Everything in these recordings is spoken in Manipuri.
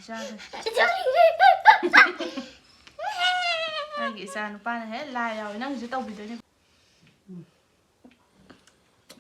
Chàng Anh nghĩ sao nó pan hết lại rồi nó chỉ tao bị đấy.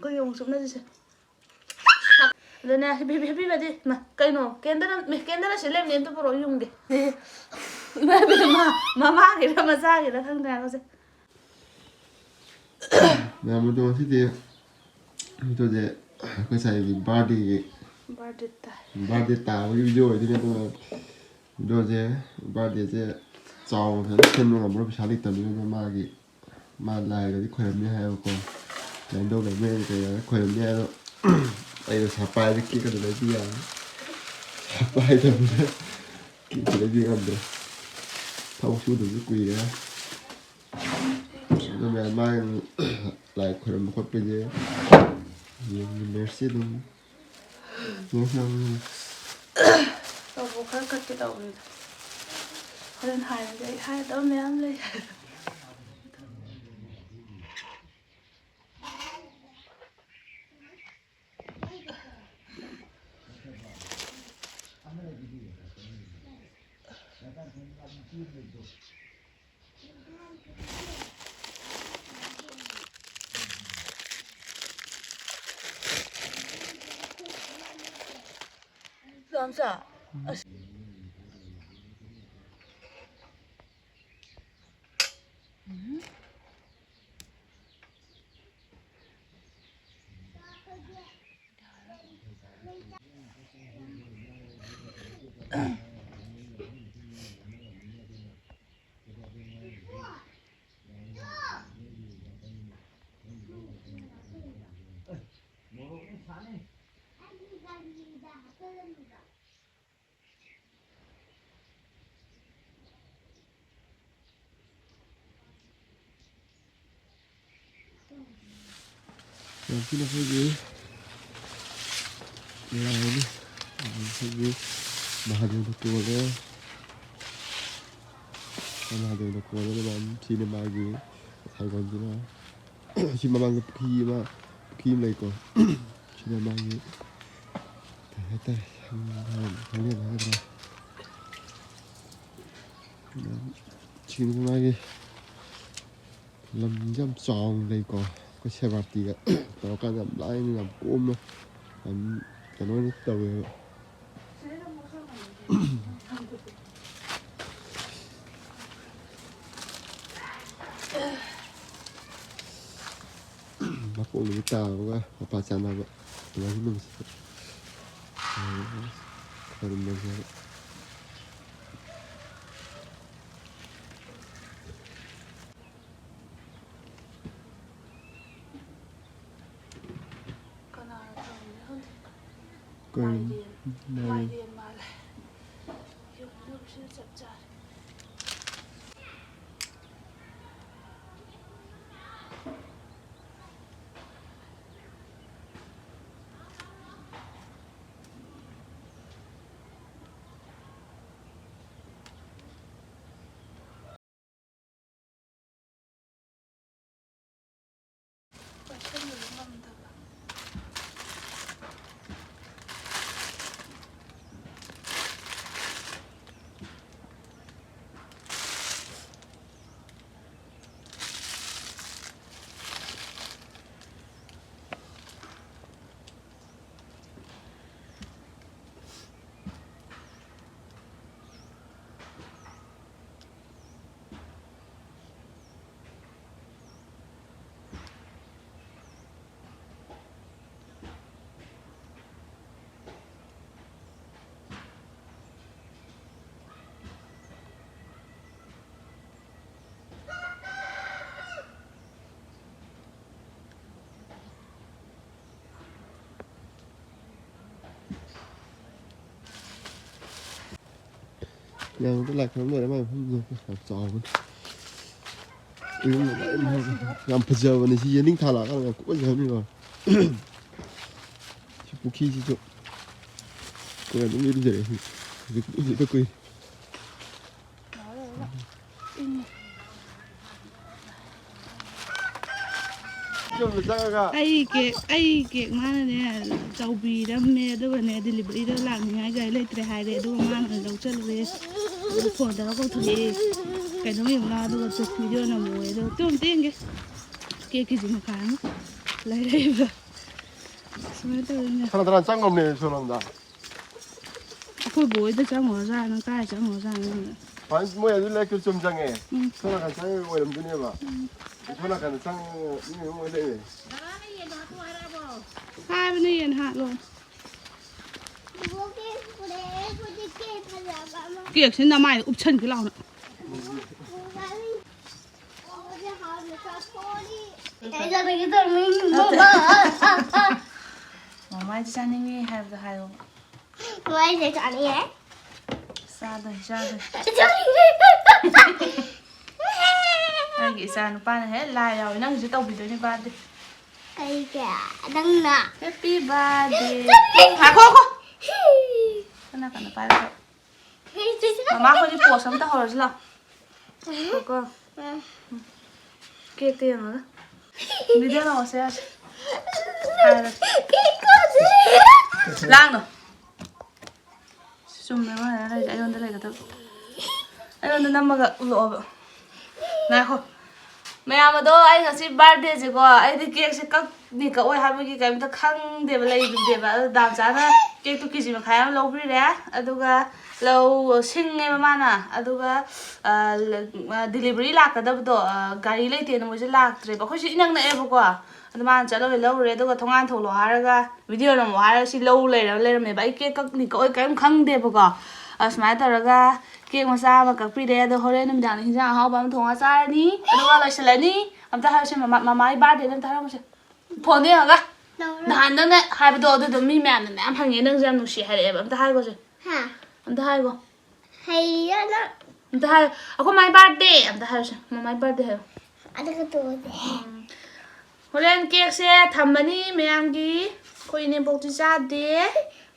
Có dùng súng nó gì? Rồi nè, happy birthday mà cái nó cái đó sẽ lên tôi bảo dùng cái. Mà mà cái đó mà ra cái đó thằng nào rồi. Nè mình tôi thích gì? Tôi sẽ cái xài gì birthday tạo cái video thì nên tôi sẽ birthday sẽ chào thế thêm một bữa sáng đi tận đến mà lại cái khỏe như hay không đánh đâu cái mê cái khỏe như hay đâu đây là sạp bài cái cái đấy gì à sạp bài thôi cái đấy gì ăn được thâu xuống được cái quỳ đấy rồi mẹ mai lại khỏe một con bây giờ nhiều merci luôn nhớ không tao vô khăn cắt cái đầu này lên hai tao mẹ ăn lên làm sao làm cái này gì lại đi cái gì mà đều được cô đấy mà đều được cô đấy mà chỉ nên bao gì Sài Gòn gì đó chỉ mà mang cái khi này có chỉ là mang gì thế không biết là cái đó chỉ là mang cái làm giam tròn này có xe bạc thì tao cái làm lái làm ôm làm cái nói tàu mà cũng là tàu cái bà cha nào vậy là cái mình phải mình sẽ Mai điền mà lại dùng nước chưa chậm chạp nhà nó lại không người đấy mà không được làm trò luôn làm bây giờ này chỉ ninh thà là cái này cũng giờ như rồi chỉ phụ khi chỉ chụp cái này cũng như thế thì cũng gì tôi cười 좀 짜가. ꯑꯩ ꯀꯦꯛ ꯃꯥꯅꯅꯦ ꯇꯧꯕꯤꯔꯝꯃꯦ ꯑꯗꯨꯒꯅꯦ ꯗꯤꯂꯤꯚꯔꯤꯗ ꯂꯥꯛꯅꯤꯉꯥꯏ ꯒꯥꯔꯤ ꯂꯩꯇ꯭ꯔꯦ ꯍꯥꯏꯔꯦ ꯑꯗꯨꯒ ꯃꯥꯅ ꯂꯧ ꯆꯠꯂꯨꯔꯦ ꯑꯗꯨ ꯐꯣꯟ ꯇꯧꯔꯒ ꯀꯧꯊꯣꯛꯑꯦ ꯀꯩꯅꯣ ꯌꯦꯡꯉꯨ ꯑꯗꯨꯒ ꯚꯤꯗꯤꯑꯣ ꯅꯝꯃꯨꯑꯦ ꯑꯗꯨꯒ ꯇꯨꯝ ꯇꯦꯡꯒꯦ ꯀꯦꯛ ꯀꯦꯖꯤ ꯃꯈꯥꯏ ꯑꯃ ꯂꯩꯔꯛꯏꯕ ꯁꯨꯃꯥꯏꯅ ꯇꯧꯔꯤꯅꯦ 하나 짱없네 소름다. ꯑꯩꯈꯣꯏ ꯕꯣꯏꯗ ꯆꯪꯉꯨꯔꯖꯥꯠꯅ ꯀꯥꯏ ꯆꯪꯉꯨꯔꯖꯥꯠꯅ 반 뭐야 이렇게 좀 장해. 소나간 장에 오염되네 봐. 소나간 장 이거 뭐 돼? 하이브는 yen hatlo. Kiek xin na mai úp chân cái lòng nữa. Mai đi sang đi hai giờ hai không? Mai sẽ chọn đi hả? Xa rồi. Ai nghĩ sao nó ba này hết lại rồi năng chỉ tao bị đôi như ba đi. Cây gà đăng nè. Happy birthday. Hả cô? Cái nào cả nó ba rồi. Mama có đi bỏ sống tao hồi rồi cô. Kia tiền rồi. Video nào sẽ lang rồi. Zoom này đây anh đây cái thứ. Anh nằm mà cái lộ. Này cô. Mẹ mà đó anh ngasi birthday gì cô. Anh đi cake sẽ cắt đi cậu ấy happy cái mình ta khăng để mà lấy để mà đàm giá na cake tu cái gì mà khai lâu bữa đấy. Aduga lâu sinh ngày mà na. Aduga delivery lạc cái đó đó gari lấy tiền mới sẽ lạc rồi. Bảo khối năng này em cô. Anh mà chả lâu rồi đó thông an thổ lộ haraga video làm haraga xí lâu lấy mẹ bái cake cắt đi cậu ấy cái khăng để cô. Smart haraga cake mà sao mà các video đó hồi nãy mình đang hình dạng họ bằng thùng acha ní. Aduga lại sẽ ní. Am ta hai xem mà mai birthday nên ta không xem. Phone đi hả? Nãy nó này hai bữa đó tụi mình mẹ này em hàng ngày đang xem nó xì hay em ta hai cô xem. Hả? Em ta hai cô. Hay đó nó. Em ta hai. Ako mai birthday em ta hai xem. Mà mai birthday hả? Anh có tuổi gì? Hồi lên cake sẽ thầm bani mẹ em ghi. Cô in em bốc đi ra đi.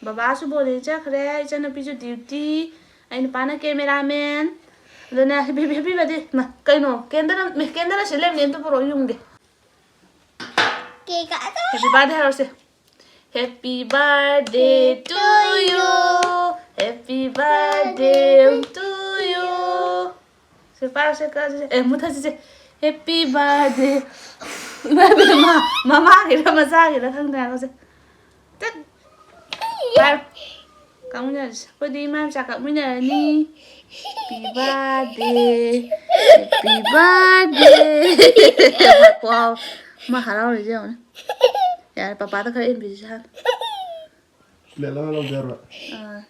Baba su bố đi chắc rồi. Chân nó bị cho duty. Anh bán cameraman. Rồi nè happy birthday mà cái nó kendara sẽ làm nên tôi pro dùng đi. Kì cả đó. Happy birthday rồi. Happy birthday to you. Happy birthday to you. Se para se casa. Em muốn thấy happy birthday. Mama cái đó mà ra cái đó thằng nào rồi. Tất. Ba. Kamu nhớ có đi mà chắc kamu nhớ đi. Happy birthday. Happy birthday. Wow. Mà hả đâu rồi chứ không? Ya papa ta khơi em bị sao? Lẹ lâu lâu giờ rồi.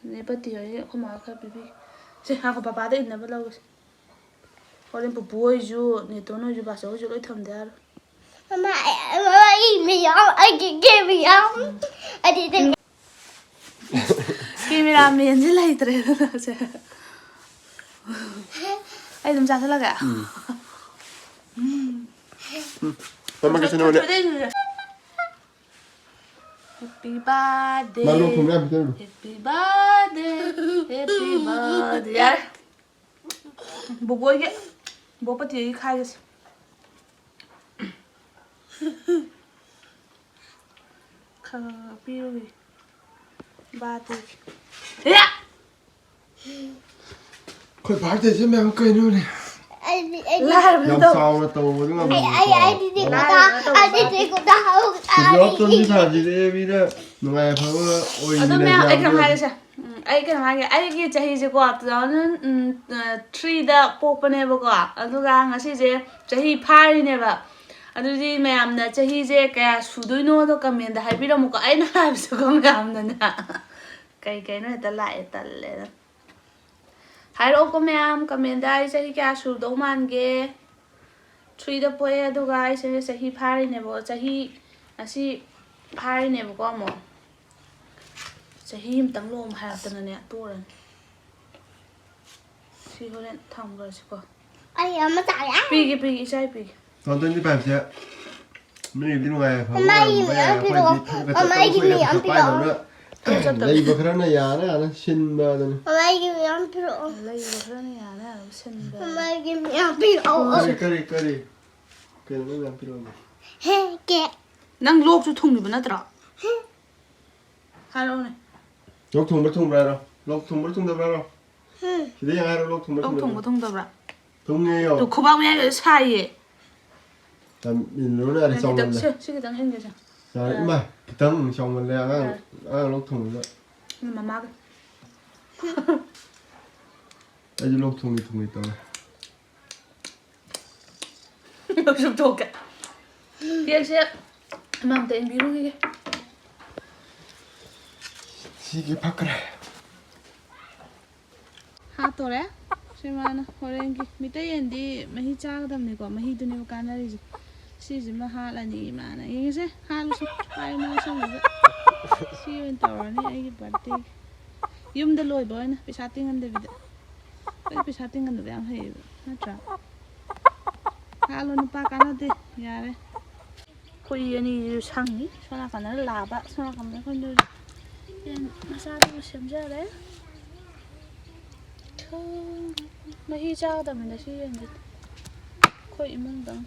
Này bắt tiêu ấy không mà khơi bị. Chứ hàng của papa ta in năm lâu rồi. Hồi lên bố ấy chú, này tôi nói chú bà số chú lấy thầm ra rồi. Mama im đi không? Anh kia bị không? Anh đi đi. Cameraman chứ lấy tre đó chứ. Ai làm sao thế là cả? Mama cái nào nè? Happy birthday. Mà lúc không làm gì đâu. Happy birthday. Happy birthday. Yaar. Bố bố kìa. Bố bắt tiêu khai rồi. Happy birthday. Yeah. Khôi phá thì chứ mẹ không cây nữa này. Anh Làm sao là tàu đúng không? đi của ta. Anh đi của ta không? Thì nó tuân đi thả gì đấy vì đó. Ngày phải ôi Ở này mẹ ra. ai cầm hai cái ai cái hai cái ai cái chahi je ko to nó 3 da popane ba ko aduga ngasi je chahi phari ne ba aduji mayam na chahi je ka suduino do comment da haibira mu ko ai na live so ko mayam na kai no ta lai talle hai ro ko mayam comment da chahi ka su do man ge 3 da poe aduga ai chahi phari ne ba chahi asi phari ne ba ko mo chahi am tang lom ha tan ne to ran si ho len thang ga si ko Anh em mà chạy á. pi sai pi Còn tuân đi bài sẽ. Mình đi ngoài phải. Mama im ở phía đó. Mama im ở phía đó. Lấy vào cái này à nó xin mà rồi. Mama im ở phía đó. lấy vào cái này nè xin Mama im ở phía đó. Cái đi. Cái nó làm phía đó. Kẹt. Nang lok chu thung ni bana tra. Hello ne. Lok thùng bất thùng ra rồi. Lok thùng bất thùng ra rồi. Thì đấy ai đâu lok thùng bất Lok thung ba thung da bra. Thùng nghe Tu rồi. ko ba me ga sai ye. Làm nhìn nó là xong rồi. Shi ga dang hen ga. Rồi mà cái tấm xong rồi là lok thùng rồi. Mama ga. Ai lok thùng đi tao. Lok sum to ka. Kia se. Mam te bi ru ge. Sige pakra. Ha to re. Simana horengi mitai endi mahi cha ga dam ne ko mahi du ne ka na ri. Si ji ma ha la ni ma na. Ye se ha lu su pai na so ga. Si wen to ni ai gi birthday. Yum da loi boy na pisa tingan de bida. Ai pisa tingan da yang hai na tra. Ha lo ni pa ka na de ya re. Koi ani sang ni so na ka na la ba so na ka me ko du. Yan masa du sem ja re. Mahi cha da me da si yan. Koi imong dang.